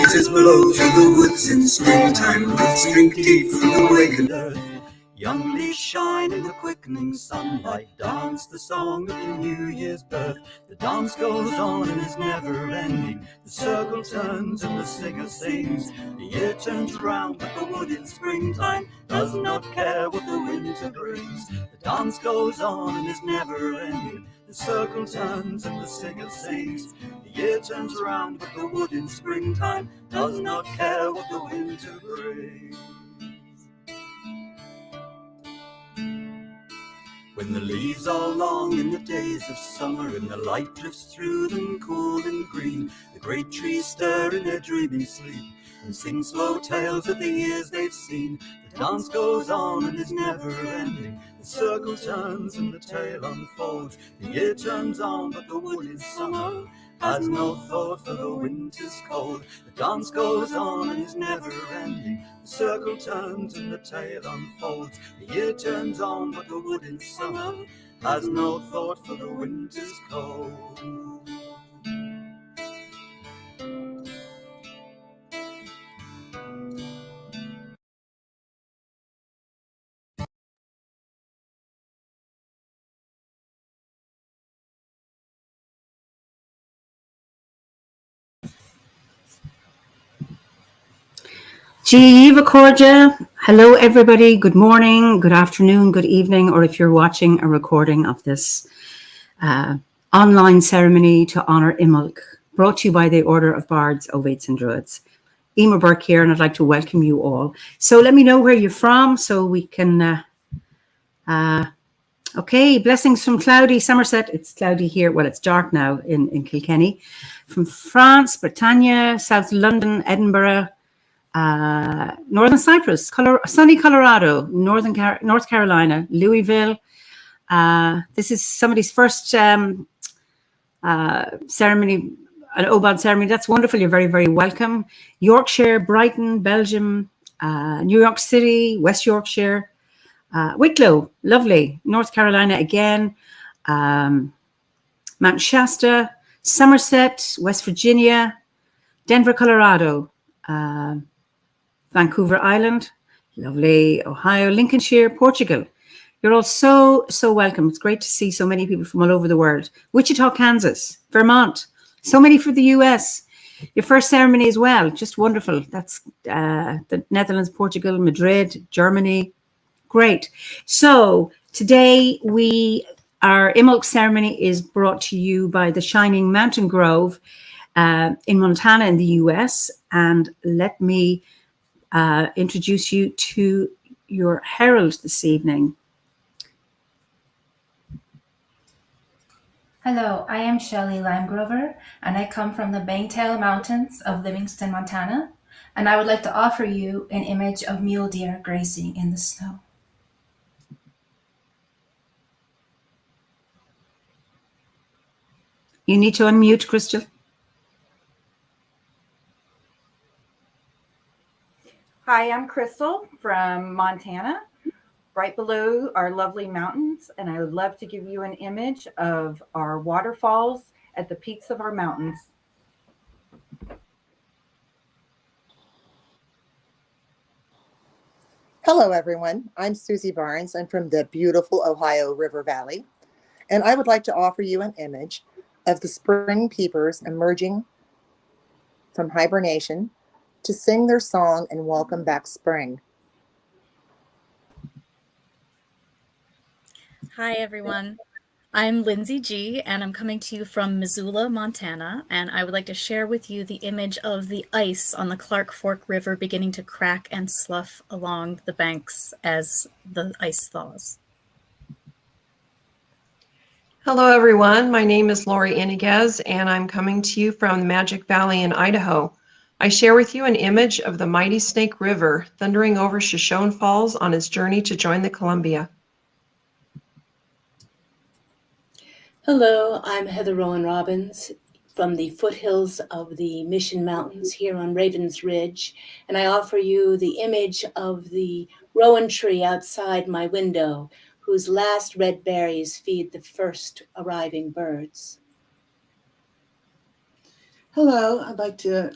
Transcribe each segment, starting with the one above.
breezes blow through the woods in springtime, roots drink deep from the wakened earth. Young leaves shine in the quickening sunlight, dance the song of the New Year's birth. The dance goes on and is never ending, the circle turns and the singer sings. The year turns round but the wood in springtime does not care what the winter brings. The dance goes on and is never ending, the circle turns and the singer sings. The year turns round but the wood in springtime does not care what the winter brings. When the leaves are long in the days of summer and the light drifts through them cool and green, the great trees stir in their dreaming sleep and sing slow tales of the years they've seen. The dance goes on and is never ending, the circle turns and the tale unfolds. The year turns on but the wood in summer has no thought for the winter's cold. The dance goes on and is never ending, the circle turns and the tale unfolds. The year turns on but the wood in summer has no thought for the winter's cold. Jiva Korja. Hello, everybody. Good morning, good afternoon, good evening, or if you're watching a recording of this online ceremony to honour Imbolc, brought to you by the Order of Bards, Ovates and Druids. Emer Burke here, and I'd like to welcome you all. So let me know where you're from so we can... okay, blessings from cloudy Somerset. It's cloudy here. Well, it's dark now in Kilkenny. From France, Bretagne, South London, Edinburgh, Northern Cyprus, sunny Colorado, North Carolina, Louisville. This is somebody's first ceremony, an OBOD ceremony. That's wonderful. You're very, very welcome. Yorkshire, Brighton, Belgium, New York City, West Yorkshire, Wicklow, lovely. North Carolina again, Mount Shasta, Somerset, West Virginia, Denver, Colorado, Vancouver Island, lovely, Ohio, Lincolnshire, Portugal. You're all so, so welcome. It's great to see so many people from all over the world. Wichita, Kansas, Vermont, so many for the US. Your first ceremony as well, just wonderful. That's the Netherlands, Portugal, Madrid, Germany. Great. So today our Imbolc ceremony is brought to you by the Shining Mountain Grove in Montana in the US. And let me introduce you to your herald this evening. Hello, I am Shelley Limegrover, and I come from the Bangtail Mountains of Livingston, Montana, and I would like to offer you an image of mule deer grazing in the snow. You need to unmute, Crystal. Hi, I'm Crystal from Montana, right below our lovely mountains, and I would love to give you an image of our waterfalls at the peaks of our mountains. Hello, everyone. I'm Susie Barnes. I'm from the beautiful Ohio River Valley, and I would like to offer you an image of the spring peepers emerging from hibernation to sing their song and welcome back spring. Hi, everyone. I'm Lindsay G, and I'm coming to you from Missoula, Montana, and I would like to share with you the image of the ice on the Clark Fork River beginning to crack and slough along the banks as the ice thaws. Hello, everyone. My name is Lori Iniguez, and I'm coming to you from the Magic Valley in Idaho. I share with you an image of the mighty Snake River thundering over Shoshone Falls on its journey to join the Columbia. Hello, I'm Heather Rowan Robbins from the foothills of the Mission Mountains here on Ravens Ridge, and I offer you the image of the rowan tree outside my window, whose last red berries feed the first arriving birds. Hello, I'd like to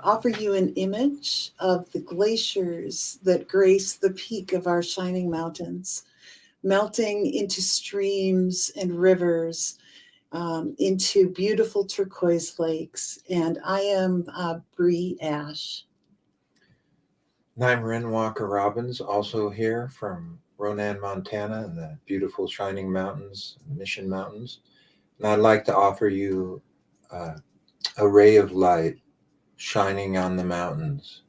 offer you an image of the glaciers that grace the peak of our shining mountains, melting into streams and rivers, into beautiful turquoise lakes. And I am Bree Ash. And I'm Ren Walker Robbins, also here from Ronan, Montana, and the beautiful Shining Mountains, Mission Mountains. And I'd like to offer you a ray of light shining on the mountains,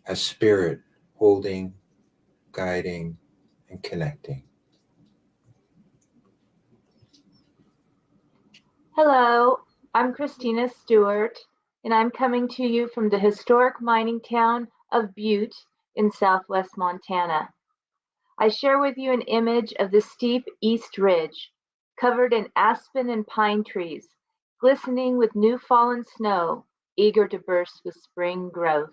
a spirit holding, guiding, and connecting. Hello, I'm Christina Stewart, and I'm coming to you from the historic mining town of Butte in southwest Montana. I share with you an image of the steep East Ridge, covered in aspen and pine trees, glistening with new fallen snow, eager to burst with spring growth.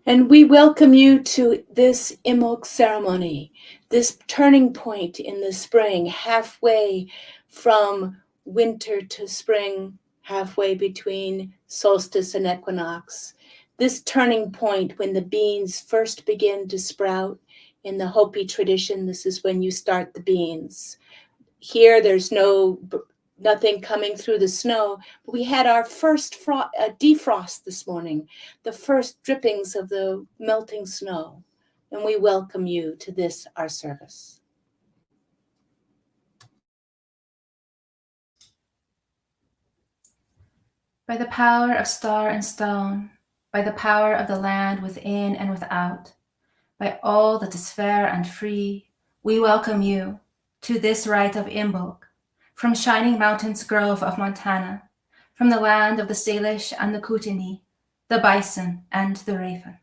And we welcome you to this Imbolc ceremony, this turning point in the spring, halfway from winter to spring, halfway between solstice and equinox. This turning point when the beans first begin to sprout. In the Hopi tradition, this is when you start the beans. Here, there's nothing coming through the snow, but we had our first defrost this morning, the first drippings of the melting snow, and we welcome you to this, our service. By the power of star and stone, by the power of the land within and without, by all that is fair and free, we welcome you to this rite of Imbolc, from Shining Mountains Grove of Montana, from the land of the Salish and the Kootenai, the bison and the raven.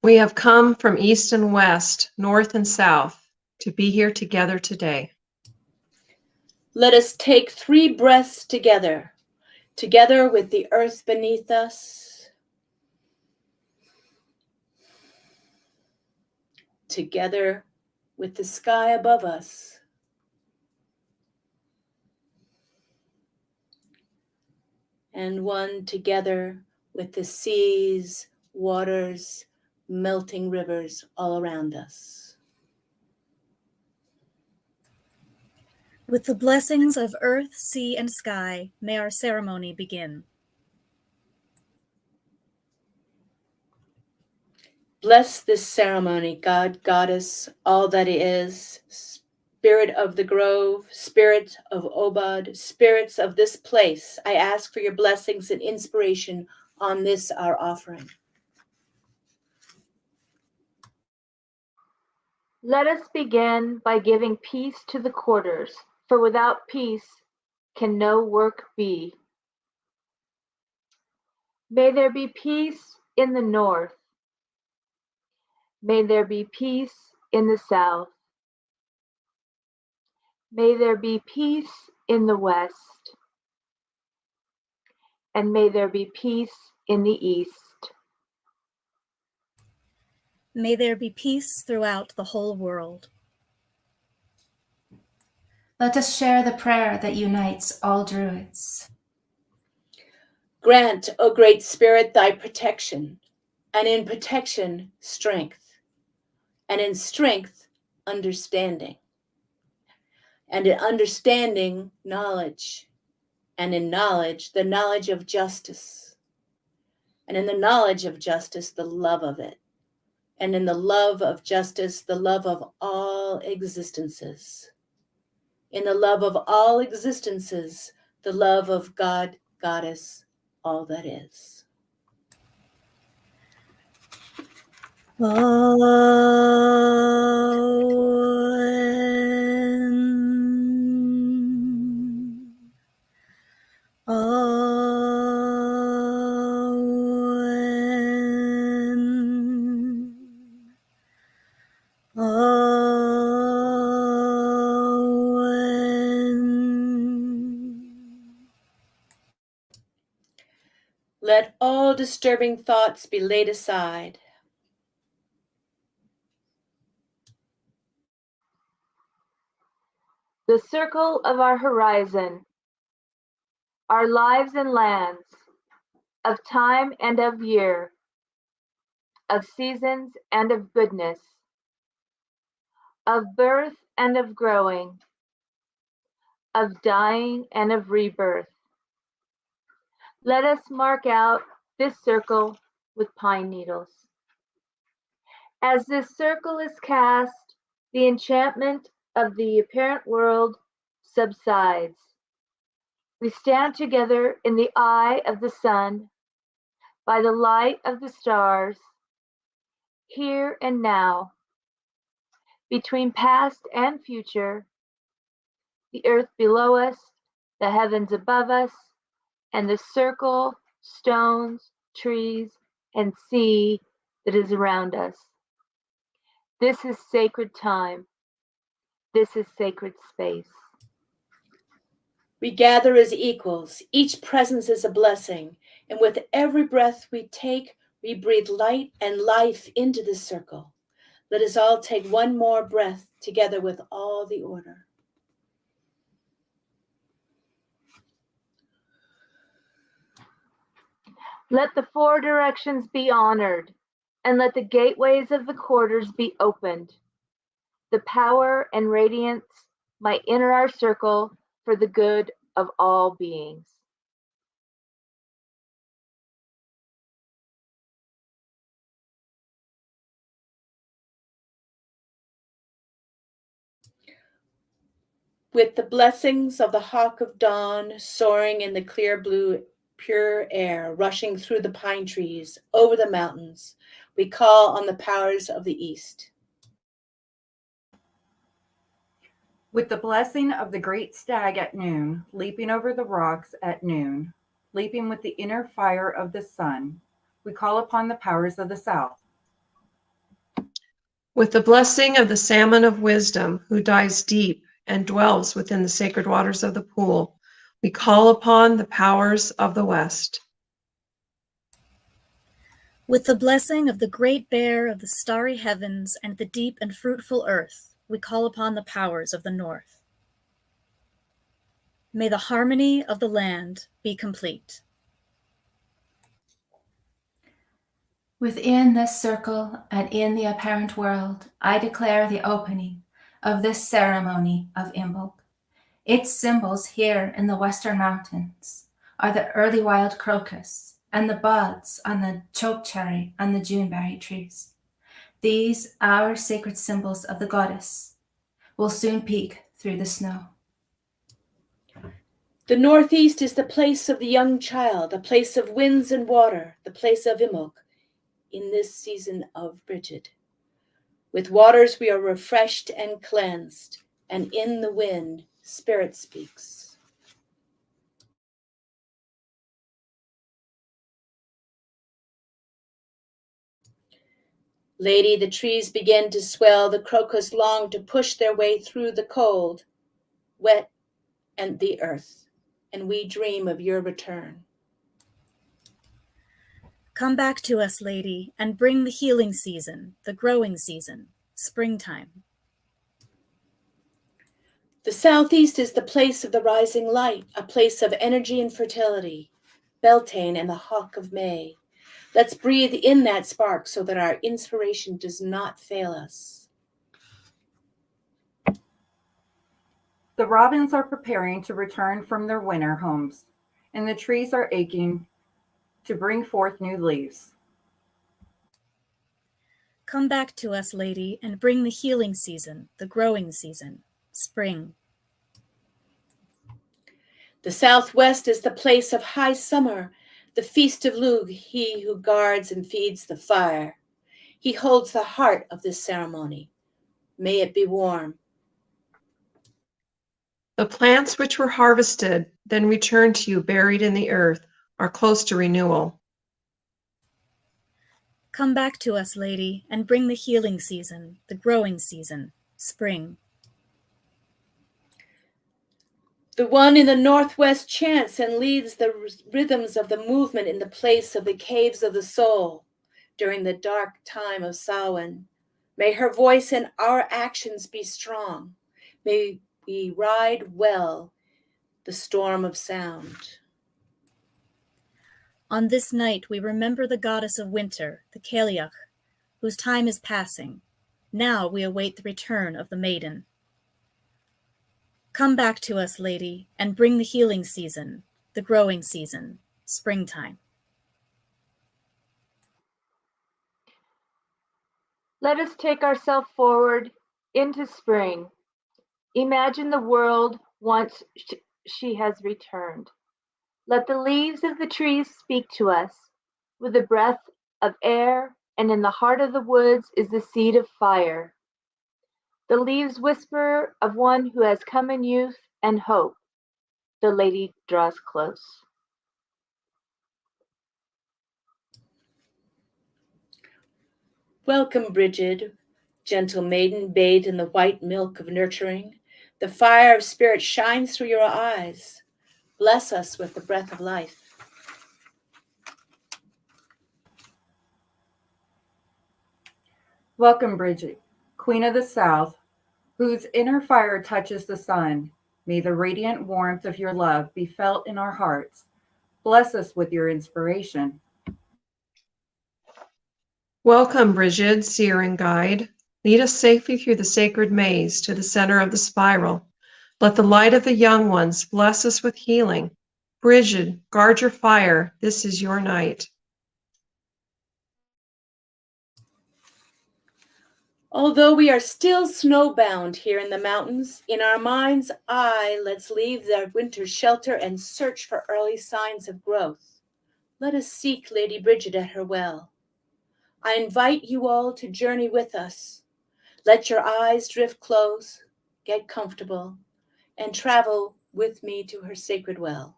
We have come from east and west, north and south, to be here together today. Let us take 3 breaths together, together with the earth beneath us, together with the sky above us, and one together with the seas, waters, melting rivers all around us. With the blessings of earth, sea, and sky, may our ceremony begin. Bless this ceremony, God, Goddess, all that is, Spirit of the Grove, Spirit of OBOD, spirits of this place. I ask for your blessings and inspiration on this, our offering. Let us begin by giving peace to the quarters, for without peace can no work be. May there be peace in the north. May there be peace in the south. May there be peace in the west. And may there be peace in the east. May there be peace throughout the whole world. Let us share the prayer that unites all Druids. Grant, O Great Spirit, thy protection, and in protection, strength, and in strength, understanding, and in understanding, knowledge, and in knowledge, the knowledge of justice, and in the knowledge of justice, the love of it, and in the love of justice, the love of all existences. In the love of all existences, the love of God, Goddess, all that is. Let all disturbing thoughts be laid aside. the circle of our horizon, our lives and lands, of time and of year, of seasons and of goodness, of birth and of growing, of dying and of rebirth. Let us mark out this circle with pine needles. As this circle is cast, the enchantment of the apparent world subsides. We stand together in the eye of the sun, by the light of the stars, here and now, between past and future, the earth below us, the heavens above us, and the circle, stones, trees, and sea that is around us. This is sacred time. This is sacred space. We gather as equals. Each presence is a blessing. And with every breath we take, we breathe light and life into this circle. Let us all take one more breath together with all the order. Let the four directions be honored, and let the gateways of the quarters be opened. The power and radiance might enter our circle for the good of all beings. With the blessings of the hawk of dawn soaring in the clear blue, pure air, rushing through the pine trees, over the mountains, we call on the powers of the east. With the blessing of the great stag at noon, leaping over the rocks at noon, leaping with the inner fire of the sun, we call upon the powers of the south. With the blessing of the salmon of wisdom, who dives deep and dwells within the sacred waters of the pool, we call upon the powers of the west. With the blessing of the great bear of the starry heavens and the deep and fruitful earth, we call upon the powers of the north. May the harmony of the land be complete. Within this circle and in the apparent world, I declare the opening of this ceremony of Imbolc. Its symbols here in the Western Mountains are the early wild crocus and the buds on the chokecherry and the juneberry trees. These, our sacred symbols of the goddess, will soon peek through the snow. The northeast is the place of the young child, a place of winds and water, the place of Imbolc in this season of Bridget. With waters we are refreshed and cleansed, and in the wind, Spirit speaks. Lady, the trees begin to swell, the crocus long to push their way through the cold, wet, and the earth, and we dream of your return. Come back to us, lady, and bring the healing season, the growing season, springtime. The southeast is the place of the rising light, a place of energy and fertility, Beltane and the hawk of May. Let's breathe in that spark so that our inspiration does not fail us. The robins are preparing to return from their winter homes, and the trees are aching to bring forth new leaves. Come back to us, lady, and bring the healing season, the growing season, spring. The southwest is the place of high summer, the feast of Lugh, he who guards and feeds the fire. He holds the heart of this ceremony. May it be warm. The plants which were harvested, then returned to you buried in the earth, are close to renewal. Come back to us, lady, and bring the healing season, the growing season, spring. The one in the northwest chants and leads the rhythms of the movement in the place of the caves of the soul during the dark time of Samhain. May her voice and our actions be strong. May We ride well the storm of sound. On this night we remember the goddess of winter, the Cailleach, whose time is passing. Now we await the return of the maiden. Come back to us, lady, and bring the healing season, the growing season, springtime. Let us take ourselves forward into spring. Imagine the world once she has returned. Let the leaves of the trees speak to us with the breath of air, and in the heart of the woods is the seed of fire. The leaves whisper of one who has come in youth and hope. The lady draws close. Welcome, Brigid, gentle maiden, bathed in the white milk of nurturing. The fire of spirit shines through your eyes. Bless us with the breath of life. Welcome, Bridget, Queen of the South, whose inner fire touches the sun. May the radiant warmth of your love be felt in our hearts. Bless us with your inspiration. Welcome, Brigid, seer and guide. Lead us safely through the sacred maze to the center of the spiral. Let the light of the young ones bless us with healing. Brigid, guard your fire. This is your night. Although we are still snowbound here in the mountains, in our mind's eye, let's leave their winter shelter and search for early signs of growth. Let us seek Lady Brigid at her well. I invite you all to journey with us. Let your eyes drift close, get comfortable, and travel with me to her sacred well.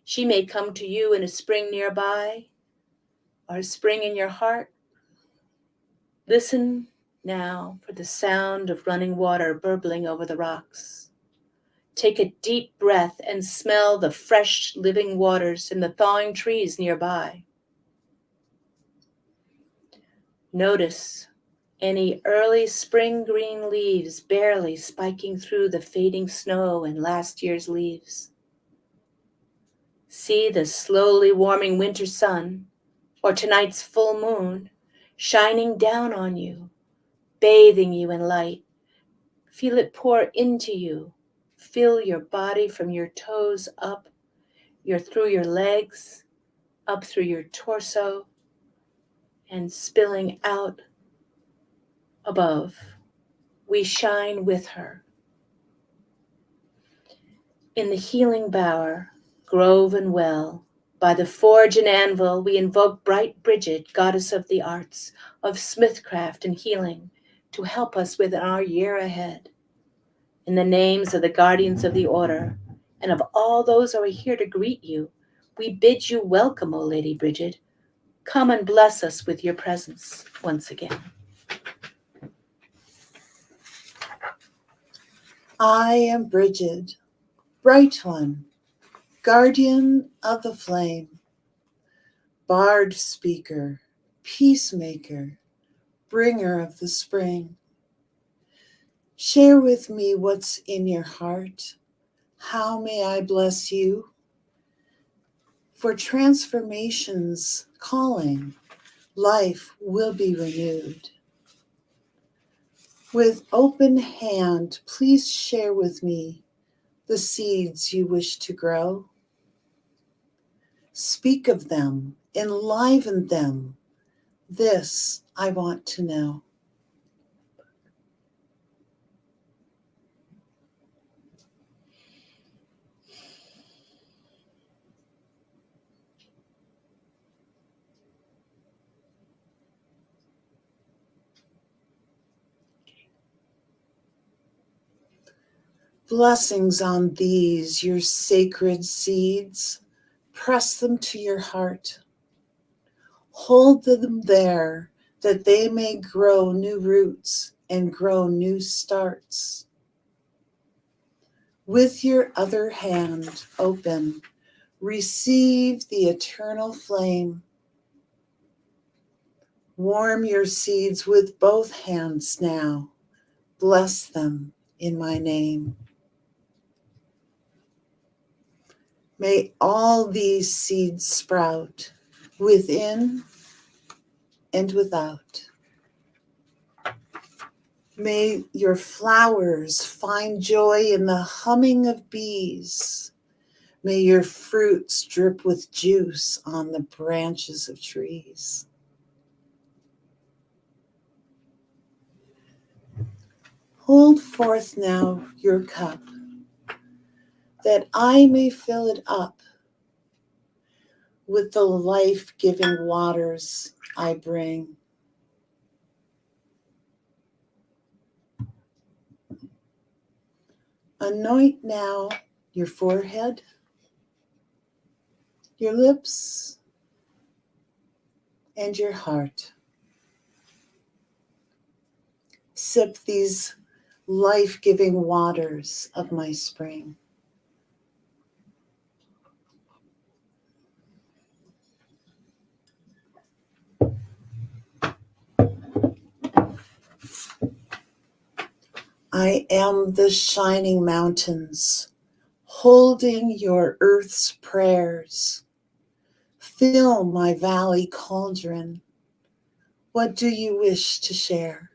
She may come to you in a spring nearby, or a spring in your heart. Listen now for the sound of running water burbling over the rocks. Take a deep breath and smell the fresh living waters in the thawing trees nearby. Notice any early spring green leaves barely spiking through the fading snow and last year's leaves. See the slowly warming winter sun, or tonight's full moon, shining down on you, bathing you in light. Feel it pour into you. Fill your body from your toes up, through your legs, up through your torso, and spilling out above. We shine with her. In the healing bower, grove and well, by the forge and anvil, we invoke bright Brigid, goddess of the arts, of smithcraft and healing, to help us with our year ahead. In the names of the guardians of the order, and of all those who are here to greet you, we bid you welcome, O Lady Brigid. Come and bless us with your presence once again. I am Brigid, bright one, guardian of the flame, bard speaker, peacemaker, bringer of the spring. Share with me what's in your heart. How may I bless you? For transformation's calling, life will be renewed. With open hand, please share with me the seeds you wish to grow. Speak of them, enliven them. This I want to know. Blessings on these, your sacred seeds. Press them to your heart. Hold them there that they may grow new roots and grow new starts. With your other hand open, receive the eternal flame. Warm your seeds with both hands now. Bless them in my name. May all these seeds sprout within and without. May your flowers find joy in the humming of bees. May your fruits drip with juice on the branches of trees. Hold forth now your cup, that I may fill it up with the life-giving waters I bring. Anoint now your forehead, your lips, and your heart. Sip these life-giving waters of my spring. I am the shining mountains, holding your earth's prayers. Fill my valley cauldron. What do you wish to share?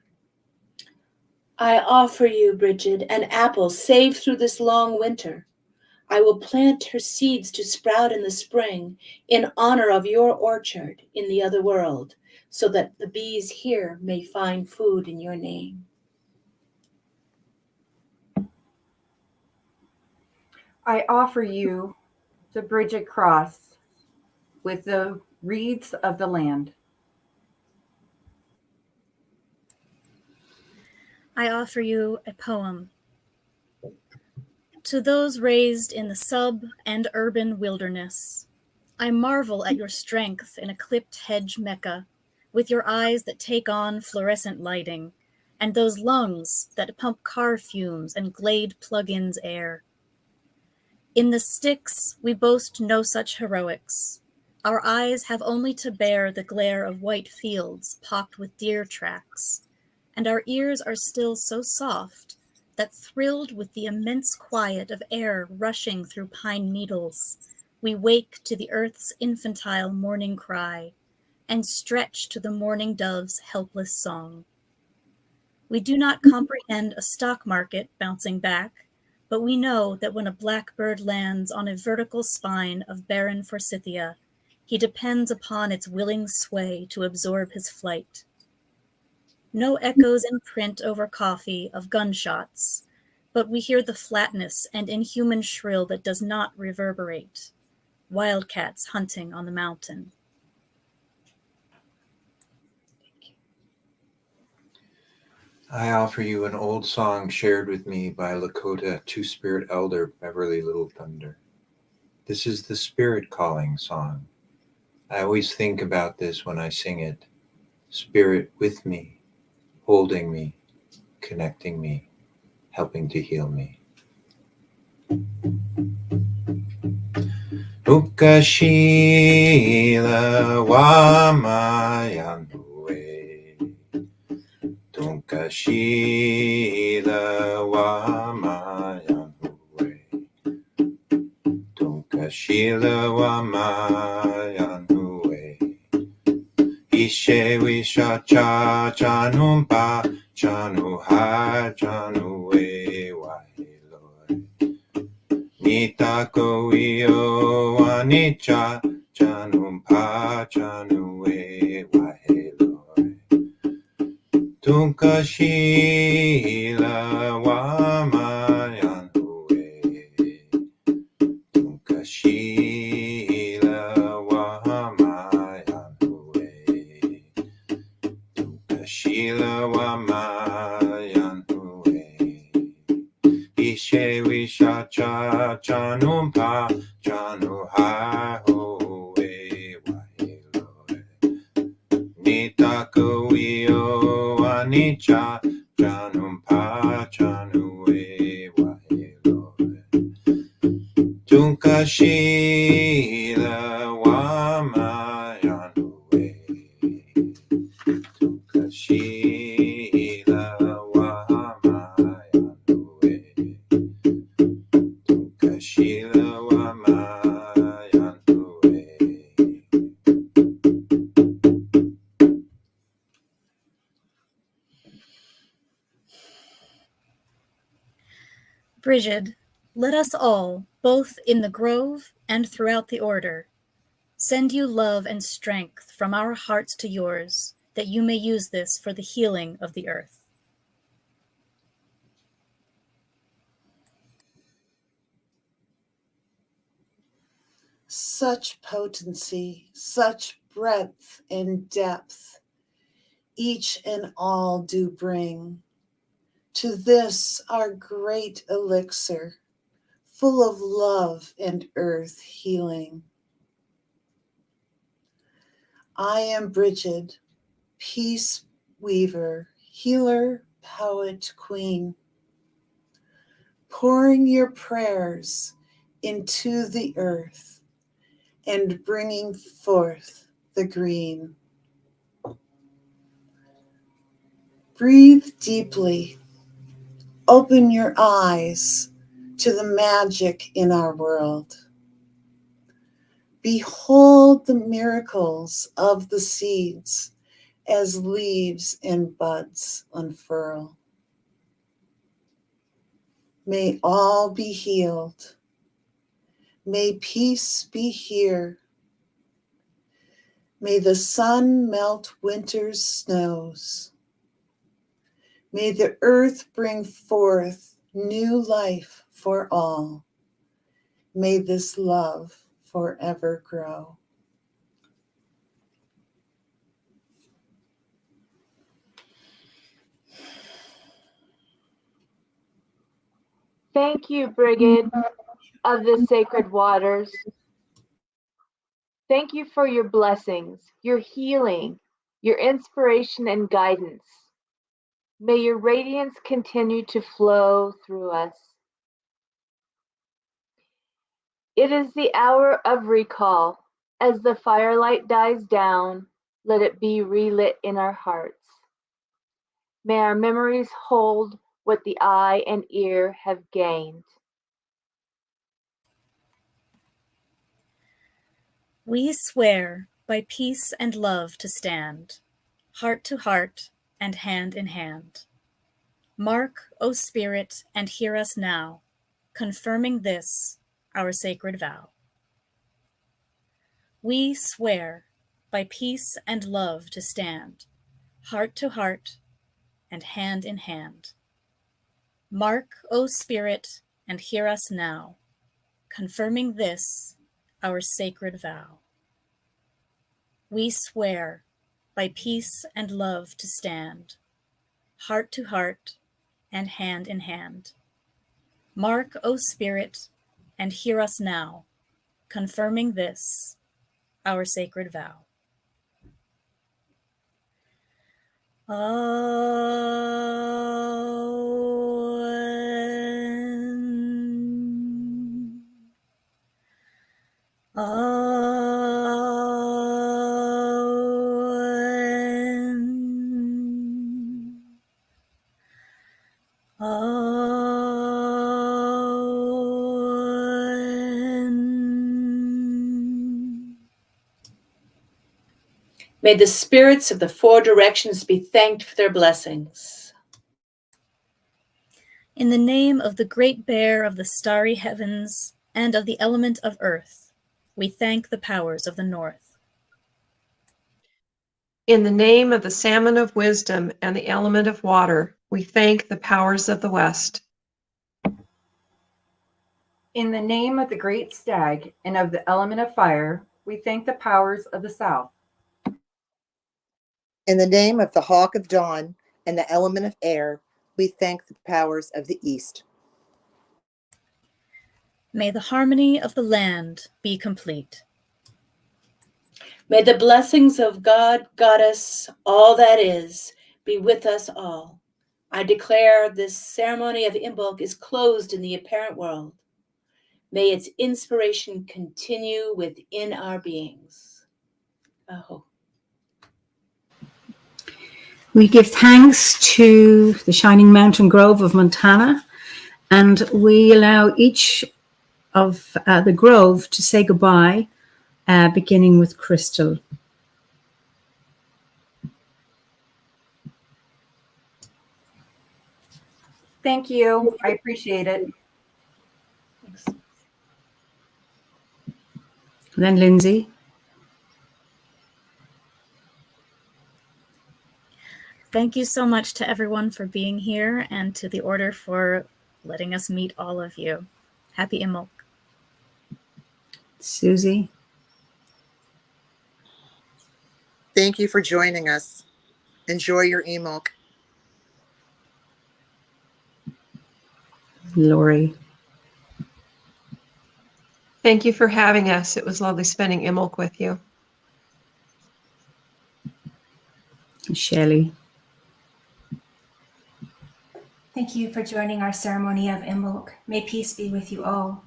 I offer you, Bridget, an apple saved through this long winter. I will plant her seeds to sprout in the spring in honor of your orchard in the other world, so that the bees here may find food in your name. I offer you the Bridget cross with the reeds of the land. I offer you a poem. To those raised in the sub and urban wilderness, I marvel at your strength in a clipped hedge mecca, with your eyes that take on fluorescent lighting, and those lungs that pump car fumes and Glade plug-ins air. In the sticks, we boast no such heroics. Our eyes have only to bear the glare of white fields pocked with deer tracks, and our ears are still so soft that, thrilled with the immense quiet of air rushing through pine needles, we wake to the earth's infantile morning cry and stretch to the mourning dove's helpless song. We do not comprehend a stock market bouncing back, but we know that when a blackbird lands on a vertical spine of barren forsythia, he depends upon its willing sway to absorb his flight. No echoes in print over coffee of gunshots, but we hear the flatness and inhuman shrill that does not reverberate. Wildcats hunting on the mountain. I offer you an old song shared with me by Lakota Two-Spirit Elder Beverly Little Thunder. This is the Spirit Calling song. I always think about this when I sing it. Spirit with me, holding me, connecting me, helping to heal me. Ukashila Wamayanue. Tunkashila Wamayanue. Tunkashila Wamayanue. Ishe Wisha Cha Chanumpa Chanuha Chanue Wahiloi. Nitako Io Anicha Chanumpa Chanue Wahiloi. Tunkashila Wamayanue. Tunkashila Wamayanue. Tunkashila Wamayanue. Ishe Wisha Cha Chanumpa Chanuha Hoe Wahiloi. Nitaku Io Anicha Chanumpa Chanue Wahiloi. Tunkashila Wamayanue. Tunkashila Wamayanue. Brigid, let us all, both in the grove and throughout the order, send you love and strength from our hearts to yours, that you may use this for the healing of the earth. Such potency, such breadth and depth, each and all do bring to this our great elixir, full of love and earth healing. I am Brigid, peace weaver, healer, poet, queen, pouring your prayers into the earth and bringing forth the green. Breathe deeply. Open your eyes to the magic in our world. Behold the miracles of the seeds as leaves and buds unfurl. May all be healed. May peace be here. May the sun melt winter's snows. May the earth bring forth new life for all. May this love forever grow. Thank you, Brigid of the sacred waters. Thank you for your blessings, your healing, your inspiration and guidance. May your radiance continue to flow through us. It is the hour of recall. As the firelight dies down, let it be relit in our hearts. May our memories hold what the eye and ear have gained. We swear by peace and love to stand, heart to heart and hand in hand. Mark, O Spirit, and hear us now, confirming this, our sacred vow. We swear by peace and love to stand, heart to heart and hand in hand. Mark, O Spirit, and hear us now, confirming this, our sacred vow. We swear by peace and love to stand, heart to heart and hand in hand. Mark, O Spirit, and hear us now, confirming this, our sacred vow. May the spirits of the four directions be thanked for their blessings. In the name of the great bear of the starry heavens and of the element of earth, we thank the powers of the north. In the name of the salmon of wisdom and the element of water, we thank the powers of the west. In the name of the great stag and of the element of fire, we thank the powers of the south. In the name of the hawk of dawn and the element of air, we thank the powers of the east. May the harmony of the land be complete. May the blessings of God, Goddess, all that is, be with us all. I declare this ceremony of Imbolc is closed in the apparent world. May its inspiration continue within our beings. Aho. We give thanks to the Shining Mountain Grove of Montana, and we allow each of the grove to say goodbye, beginning with Crystal. Thank you. I appreciate it. And then Lindsay. Thank you so much to everyone for being here and to the Order for letting us meet all of you. Happy Imbolc. Susie. Thank you for joining us. Enjoy your Imbolc. Lori. Thank you for having us. It was lovely spending Imbolc with you. Shelley. Thank you for joining our ceremony of Imbolc. May peace be with you all.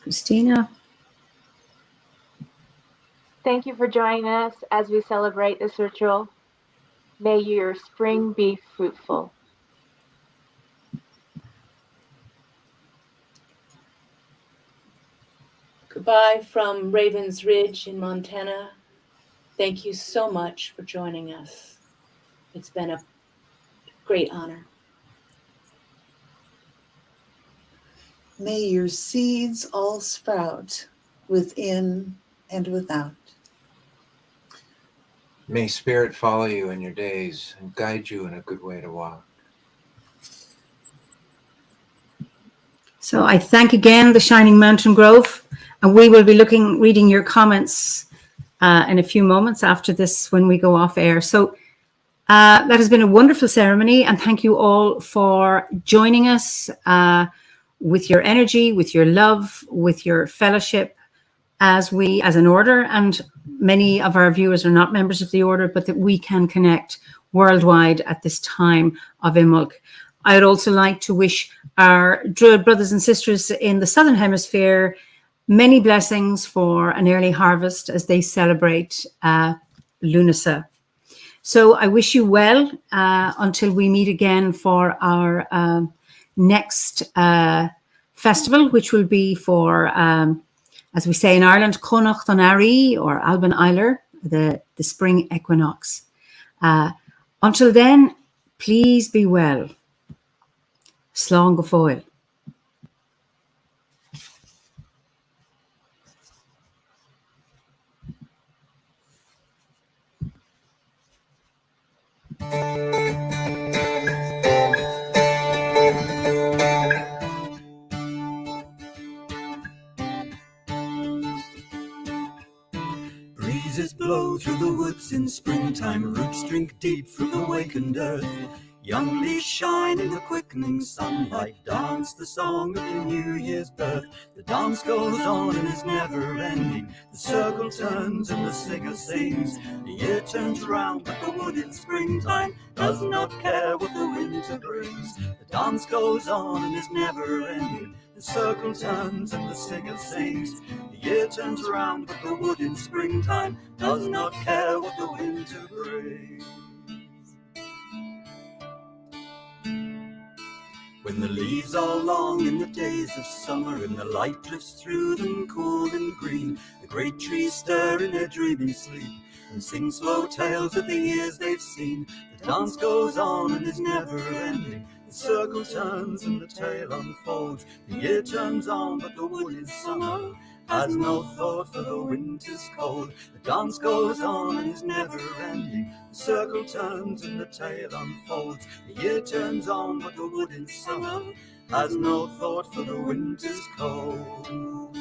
Christina. Thank you for joining us as we celebrate this ritual. May your spring be fruitful. Goodbye from Ravens Ridge in Montana. Thank you so much for joining us. It's been a great honor. May your seeds all sprout within and without. May Spirit follow you in your days and guide you in a good way to walk. So I thank again the Shining Mountain Grove, and we will be reading your comments in a few moments after this when we go off air. So that has been a wonderful ceremony, and thank you all for joining us with your energy, with your love, with your fellowship as an order. And many of our viewers are not members of the order, but that we can connect worldwide at this time of Imbolc. I would also like to wish our Druid brothers and sisters in the Southern Hemisphere many blessings for an early harvest as they celebrate Lunasa. So I wish you well until we meet again for our next festival, which will be for, as we say in Ireland, Connacht an Ari, or Alban Eiler, the spring equinox. Until then, please be well. Slán go fóill. Breezes blow through the woods in springtime, roots drink deep from the wakened earth. Young leaves shine in the quickening sunlight, dance the song of the New Year's birth. The dance goes on and is never ending, the circle turns and the singer sings. The year turns round but the wood in springtime does not care what the winter brings. The dance goes on and is never ending, the circle turns and the singer sings. The year turns round but the wood in springtime does not care what the winter brings. When the leaves are long in the days of summer and the light drifts through them cool and green, the great trees stir in their dreaming sleep and sing slow tales of the years they've seen. The dance goes on and is never ending, the circle turns and the tale unfolds. The year turns on but the wood in summer has no thought for the winter's cold. The dance goes on and is never ending, the circle turns and the tale unfolds. The year turns on but the wood in summer has no thought for the winter's cold.